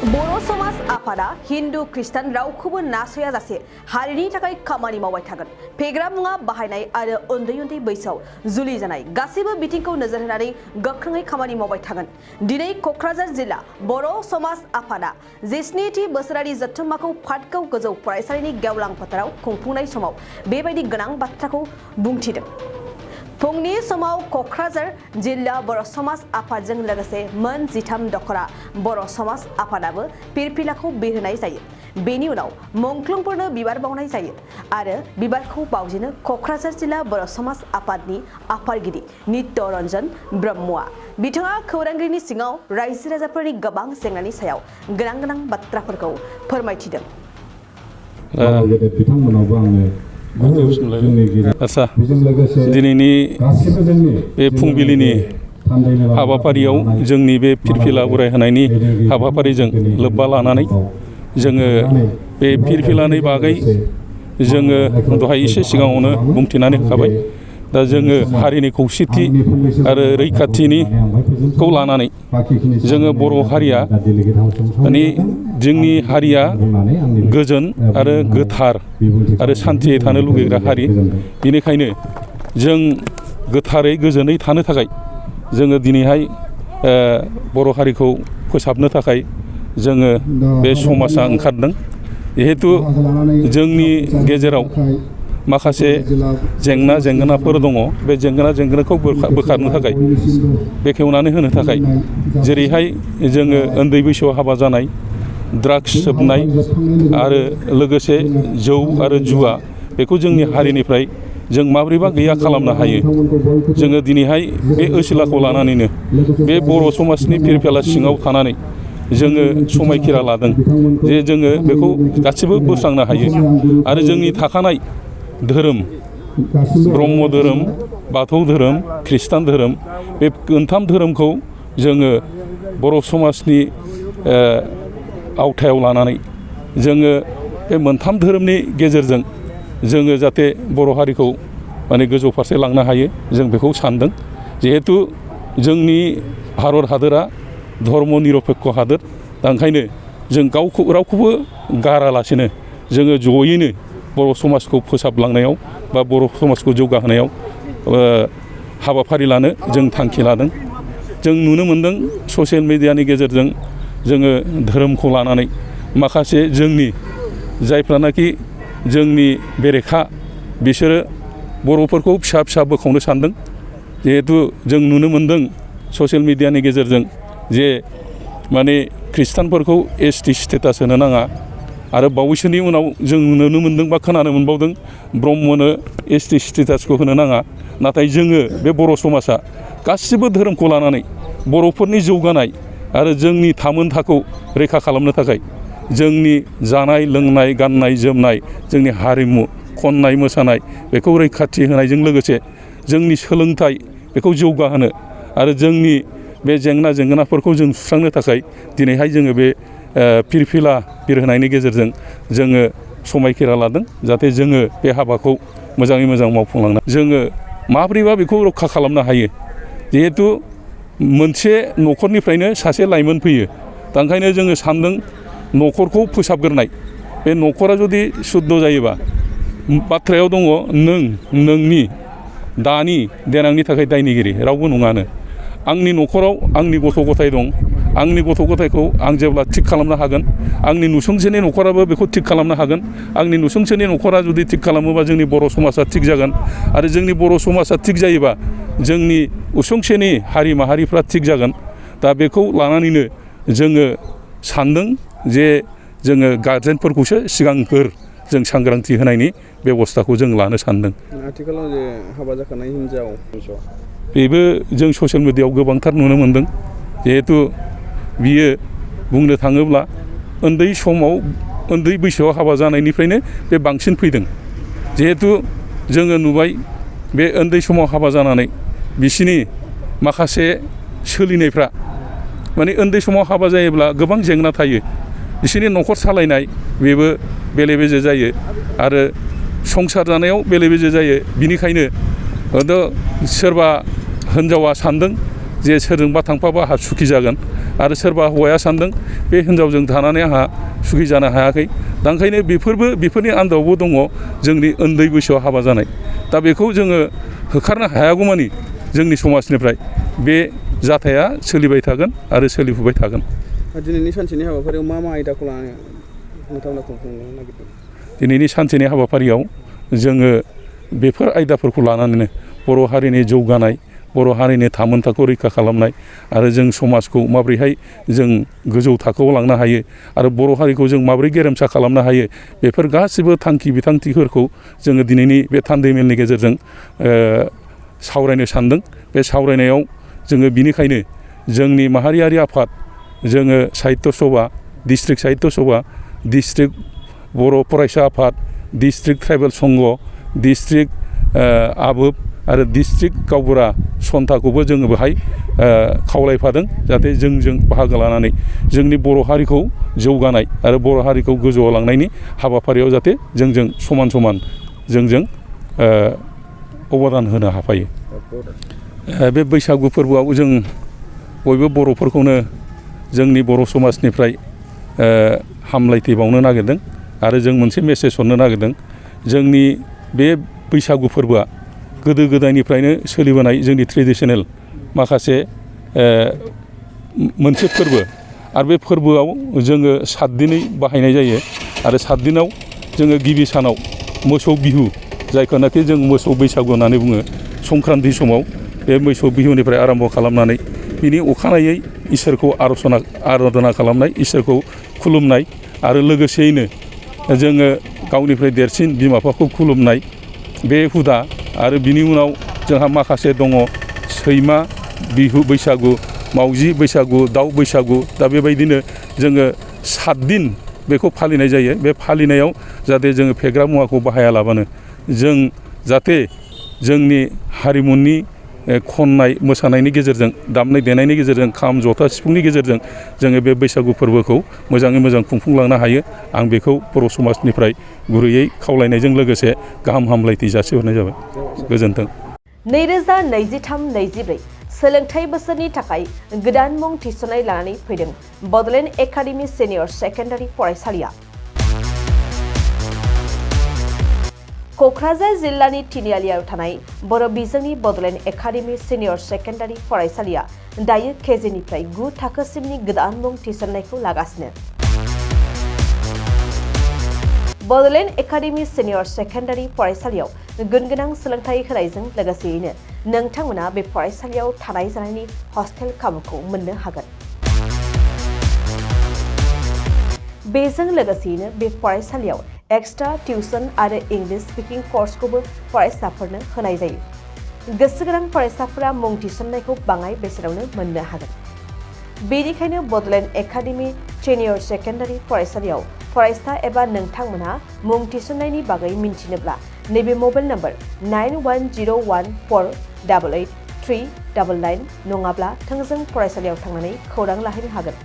बर' समाज आफादा हिन्दु खृष्टान रावखौबो नासयाजासे हारिनि थाखाय खामानि मावबाय थागोन। फेग्रा मुवा बाहायनाय आरो उन्दै उन्दै बैसोआव जुलि जानाय गासैबो बिथिंखौ नोजोर होनानै गोख्रोङै खामानि मावबाय थागोन। दिनै क'क्राझार जिल्ला बर' समाज आफादा 17थि बोसोरारि जथुम्माखौ पाटगाव गोजौ फरायसालिनि गेवलां फोथाराव खुंफुंनाय समाव बेबायदि गोनां बाथ्राखौ बुंथिदों। फुंनि समाव क'क्राझार जिल्ला बर' समाज आफादजों लोगोसे मोन 13 दखरा बर' समाज आफादाबो फिरफिलाखौ बिरहोनाय जायो। बेनि उनाव मुंख्लंफोरनो बिबार बावनाय जायो आरो बिबारखौ बावजेनो क'क्राझार जिल्ला बर' समाज आफादनि आफादगिरि नित्यरन्जन ब्रह्मआ। बिथाङा खौरांगिरिनि सिगाङाव रायजो राजाफोरनि गोबां जेंनानि सायाव गोनां बाथ्राफोरखौ फोरमायथिदों। बिथांमोनावबो आङो आच्छा दिनैनि बे फुंबिलिनि हाबाफारियाव जोंनि बे फिरफिला उरायहोनायनि हाबाफारिजों लोब्बा लानानै जोङो बे फिरफिलानि बागै जोङो दहाय एसे सिगाङावनो बुंथिनानै होखाबाय। दा जोङो हारिनि खौसेथि आरो रैखाथिखौ लानानै जोङो बर' हारिया माने जोंनि हारिया गोजोन आरो गोथार आरो सान्थियै थानो लुगैग्रा हारि। बेनिखायनो जों गोथारै गोजोनै थानो थाखाय जोङो दिनैहाय बर' हारिखौ फोसाबनो थाखाय जोङो बे समाजा ओंखारदों। जिहेथु जोंनि गेजेराव माखासे जेंनाफोर दङ। बे जेंनाखौ बोखारनो थाखाय बेखेवनानै होनो थाखाय जेरैहाय जोङो उन्दै बैसोआव हाबा जानाय, ड्राग्स सोबनाय आरो लोगोसे जौ आरो जुवा बेखौ जोंनि हारिनिफ्राय जों माब्रैबा गैया खालामनो हायो। जोङो दिनैहाय बे ओसिलाखौ लानानैनो बे बर' समाजनि फिरफिला सिङाव थानानै जोङो समायखिरा लादों जे जोङो बेखौ गासिबो बोस्रांनो हायो आरो जोंनि थाखानाय धोरोम ब्रह्म धोरोम, बाथौ धोरोम, खृष्टान धोरोम बे मोनथाम धोरोमखौ जोङो बर' समाजनि आवथायाव लानानै जोङो बे मोनथाम धोरोमनि गेजेरजों जोङो जाहाथे बर' हारिखौ माने गोजौ फारसे लांनो हायो जों बेखौ सानदों। जिहेथु जोंनि भारत हादोरा धर्म निरपेक्ष हादोर। दा ओंखायनो जों रावखौबो गारालासेनो जोङो जयैनो बर' समाजखौ फोसाबलांनायाव बा बर' समाजखौ जौगाहोनायाव हाबाफारि लानो जों थांखि लादों। जों नुनो मोनदों ससियेल मिडियानि गेजेरजों जोङो धोरोमखौ लानानै माखासे जोंनि जायफ्रानाखि जोंनि बेरेखा बिसोरो बर'फोरखौ फिसा बोखावनो सानदों। जिहेथु जों नुनो मोनदों ससियेल मिडियानि गेजेरजों जे माने खृष्टानफोरखौ ST स्टेटास होनो नाङा आरो बावैसोनि उनाव जों नुनो मोनदों बा खोनानो मोनबावदों ब्रह्मनो ST स्टेटासखौ होनो नाङा। नाथाय जोङो बे बर' समाजा गासिबो धोरोमखौ लानानै बर'फोरनि जौगानाय आरो जोंनि थामोनथाखौ रैखा खालामनो थाखाय जोंनि जानाय लोंनाय, गाननाय जोमनाय, जोंनि हारिमु, खननाय मोसानाय बेखौ रैखाथि होनायजों लोगोसे जोंनि सोलोंथाइ बेखौ जौगाहोनो आरो जोंनि बे जेंनाफोरखौ जों सुस्रांनो थाखाय दिनैहाय जोङो बे फिरफिला बिरहोनायनि गेजेरजों जोङो समायखिरा लादों। जाहाथे जोङो बे हाबाखौ मोजाङै मोजां मावफुंलांनो जोङो माब्रैबा बेखौ रैखा खालामनो हायो। जिहेथु मोनसे न'खरनिफ्रायनो सासे लाइमोन फैयो। दा ओंखायनो जोङो सानदों न'खरखौ फोसाबग्रोनाय। बे न'खरा जुदि सुद्ध जायोबा बाथ्रायाव दङ नोंनि दानि देनांनि थाखाय दायनिगिरि रावबो नङानो। आंनि न'खराव आंनि गथ' गथाय दं। आंनि गथ' गथायखौ आं जेब्ला थिग खालामनो हागोन आंनि नुसुंसेनि न'खराबो बेखौ थिग खालामनो हागोन। आंनि नुसुंसेनि न'खरा जुदि थिग खालामोबा जोंनि बर' समाजा थिग जागोन आरो जोंनि बर' समाजा थिग जायोबा जोंनि उसुंसेनि हारि माहारिफ्रा थिग जागोन। दा बेखौ लानानैनो जोङो सानदों जे जोङो गारजेनफोरखौसो सिगांग्रो जों सांग्रांथि होनायनि बेबस्थाखौ जों लानो सानदों। आथिखालाव जे हाबा जाखानाय हिनजाव बेबो जों ससियेल मिडियायाव गोबांथार नुनो मोनदों। जिहेथु बियो बुंनो थाङोब्ला उन्दै बैसोआव हाबा जानायनिफ्रायनो बे बांसिन फैदों। जिहेथु जोङो नुबाय बे उन्दै समाव हाबा जानानै बिसिनि माखासे सोलिनायफ्रा माने उन्दै समाव हाबा जायोब्ला गोबां जेंना थायो। बिसोरनि न'खर सालायनाय बेबो बेले बेजे जायो आरो संसार जानायाव बेले बेजे जायो। बिनिखायनो सोरबा हिनजावा सानदों जे सोरजोंबा थांफाबा आंहा सुखि जागोन आरो सोरबा हौवाया सानदों बे हिनजावजों थानानै आंहा सुखि जानो हायाखै दा ओंखायनो बेफोरनि आन्दोआवबो दङ जोंनि उन्दै बैसोआव हाबा जानाय दा बेखौ जोङो होखारनो हायागौमानि जोंनि समाजनिफ्राय बे जाथाया सोलिबाय थागोन आरो सोलिफुबाय थागोन। दिनैनि सानसेनि हाबाफारियाव मा आयदाखौ लानानै नोंथांमोना खुंफुंनो नागिरदों? दिनैनि सानसेनि हाबाफारियाव जोङो बेफोर आयदाफोरखौ लानानैनो बर' हारिनि जौगानाय बर' हारिनि थामोनथाखौ रैखा खालामनाय आरो जों समाजखौ माबोरैहाय जों गोजौ थाखोआव लांनो हायो आरो बर' हारिखौ जों माबोरै गेरेमसा खालामनो हायो बेफोर गासिबो थांखि बिथांखिफोरखौ जोङो दिनैनि बे थान्दै मेलनि गेजेरजों सावरायनो सानदों। बे सावरायनायाव जोङो बिनिखायनो जोंनि माहारियारि आफाद जोङो साहित्य सभा डिस्ट्रिक्ट साहित्य सभा डिस्ट्रिक्ट बर' फरायसा आफाद डिस्ट्रिक्ट ट्राइबेल संघ डिस्ट्रिक्ट आबोब आरो डिस्ट्रिक्ट गावबुरा सन्थाखौबो जोङो बेहाय खावलायफादों जाहाथे जोंजों बाहागो लानानै जोंनि बर' हारिखौ जौगानाय आरो बर' हारिखौ गोजौआव लांनायनि हाबाफारियाव जाहाथे जोंजों समान समान जोंजों अबदान होनो हाफायो। बे बैसागु फोरबोआव जों बयबो बर'फोरखौनो जोंनि बर' समाजनिफ्राय हामलायथि बावनो नागिरदों आरो जों मोनसे मेसेज हरनो नागिरदों जोंनि बे बैसागु फोरबोआ गोदो गोदायनिफ्रायनो सोलिबोनाय जोंनि ट्रेडिशनेल माखासे मोनसे फोरबो आरो बे फोरबोआव जोङो 7 दिनै बाहायनाय जायो आरो 7 दिनाव जोङो गिबि सानाव मोसौ बिहु जायखौनाखि जों मोसौ बैसागु होननानै बुङो संक्रान्ति समाव बे मोसौ बिहुनिफ्राय आरम्भ खालामनानै बिनि अखानायै इसोरखौ आराधना खालामनाय इसोरखौ खुलुमनाय आरो लोगोसेयैनो जोङो गावनिफ्राय देरसिन बिमा बिफाखौ खुलुमनाय बे हुदा आरो बिनि उनाव जोंहा माखासे दङ सैमा बिहु बैसागु मावजि बैसागु दाउ बैसागु दा बेबायदिनो जोङो 7 दिन बेखौ फालिनाय जायो। बे फालिनायाव जाहाथे जोङो फेग्रा मुवाखौ बाहायालाबानो जों जाहाथे जोंनि हारिमुनि खननाय मोसानायनि गेजेरजों दामनाय देनायनि गेजेरजों खाम जथा सिफुंनि गेजेरजों जोङो बे बैसागु फोरबोखौ मोजाङै मोजां खुंफुंलांनो हायो आं बेखौ बर' समाजनिफ्राय गुरैयै खावलायनायजों लोगोसे गाहाम हामलायथि जासिहरनाय जाबाय। गोजोन्थों। 2023-24 सोलोंथाइ बोसोरनि थाखाय गोदान मुं थिसननाय लानानै फैदों बड'लेण्ड एकाडेमि सिनियर सेकेन्डारि फरायसालिया। क'क्राझार जिल्लानि तिनिआलियाव थानाय बर' बिजोंनि बड'लेण्ड एकाडेमि सिनियर सेकेन्डारि फरायसालिया दायो केजिनिफ्राय 9 थाखोसिमनि गोदान मुं थिसननायखौ लागासिनो। बड'लेण्ड एकाडेमि सिनियर सेकेन्डारि फरायसालियाव गुनगोनां सोलोंथाइ होनायजों लोगोसेयैनो नोंथांमोना बे फरायसालियाव थानाय जानायनि हस्टेल खाबुखौ मोननो हागोन। बेजों लोगोसेयैनो बे फरायसालियाव एक्सट्रा टिउसन आरो इंलिश स्पिकिं कर्सखौबो फरायसाफोरनो होनाय जायो। गोसो गोनां फरायसाफोरा मुं थिसननायखौ बाङाय बेसेनावनो मोननो हागोन। बेनिखायनो बड'लेण्ड एकाडेमि सिनियर सेकेन्डारि फरायसालियाव फरायसा एबा नोंथांमोनहा मुं थिसननायनि बागै मिन्थिनोब्ला नैबे मबाइल नम्बर 9101488399 नङाब्ला थोंजों फरायसालियाव थांनानै खौरां लाहैनो हागोन।